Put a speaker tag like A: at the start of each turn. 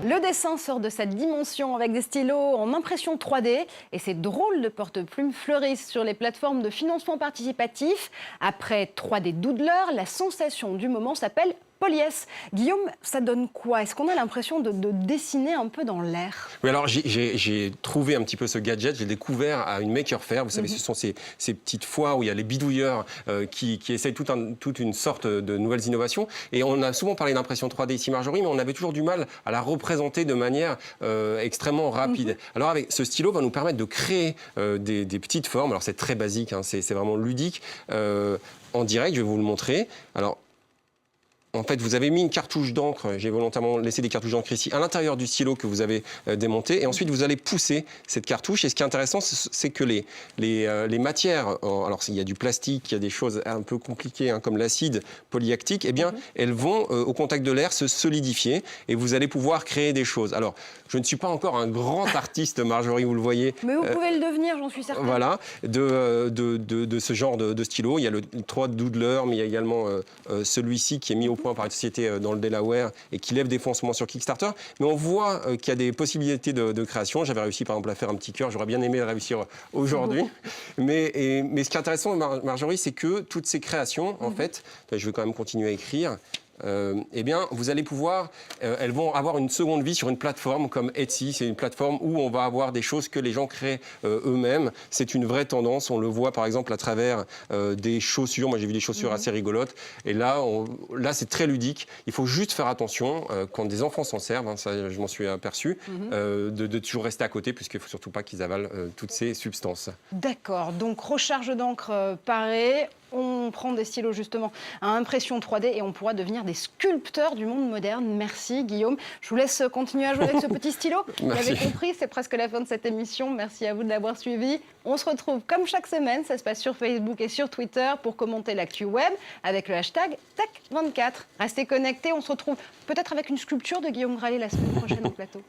A: Le dessin sort de sa dimension avec des stylos en impression 3D et ces drôles de porte-plumes fleurissent sur les plateformes de financement participatif. Après 3D Doodler, la sensation du moment s'appelle Polyès. Guillaume, ça donne quoi? Est-ce qu'on a l'impression de dessiner un peu dans l'air?
B: Oui, alors j'ai trouvé un petit peu ce gadget, j'ai découvert à une Maker Faire. Vous savez, ce sont ces petites foires où il y a les bidouilleurs qui essayent toute une sorte de nouvelles innovations. Et on a souvent parlé d'impression 3D ici, Marjorie, mais on avait toujours du mal à la représenter de manière extrêmement rapide. Alors avec ce stylo va nous permettre de créer des petites formes. Alors c'est très basique, hein, c'est vraiment ludique. En direct, je vais vous le montrer. Alors, en fait, vous avez mis une cartouche d'encre, j'ai volontairement laissé des cartouches d'encre ici, à l'intérieur du stylo que vous avez démonté. Et ensuite, vous allez pousser cette cartouche. Et ce qui est intéressant, c'est que les matières, alors il y a du plastique, il y a des choses un peu compliquées, hein, comme l'acide polyactique, eh bien, elles vont, au contact de l'air, se solidifier. Et vous allez pouvoir créer des choses. Alors, je ne suis pas encore un grand artiste, Marjorie, vous le voyez.
A: Mais vous pouvez le devenir, j'en suis certaine.
B: Voilà, de ce genre de stylo. Il y a le 3D Doodler, mais il y a également celui-ci qui est mis au point par une société dans le Delaware et qui lève des fonds en ce moment sur Kickstarter. Mais on voit qu'il y a des possibilités de création. J'avais réussi par exemple à faire un petit cœur. J'aurais bien aimé le réussir aujourd'hui. Mais ce qui est intéressant, Marjorie, c'est que toutes ces créations, en fait, je vais quand même continuer à écrire. Eh bien, vous allez pouvoir, elles vont avoir une seconde vie sur une plateforme comme Etsy. C'est une plateforme où on va avoir des choses que les gens créent eux-mêmes. C'est une vraie tendance. On le voit par exemple à travers des chaussures. Moi, j'ai vu des chaussures assez rigolotes. Et là, c'est très ludique. Il faut juste faire attention quand des enfants s'en servent. Hein, ça, je m'en suis aperçu. De toujours rester à côté, puisqu'il ne faut surtout pas qu'ils avalent toutes ces substances.
A: D'accord. Donc, recharge d'encre parée. On prend des stylos justement à impression 3D et on pourra devenir des sculpteurs du monde moderne. Merci Guillaume. Je vous laisse continuer à jouer avec ce petit stylo. Vous l'avez compris, c'est presque la fin de cette émission. Merci à vous de l'avoir suivi. On se retrouve comme chaque semaine, ça se passe sur Facebook et sur Twitter pour commenter l'actu web avec le hashtag Tech24. Restez connectés, on se retrouve peut-être avec une sculpture de Guillaume Gralet la semaine prochaine au plateau.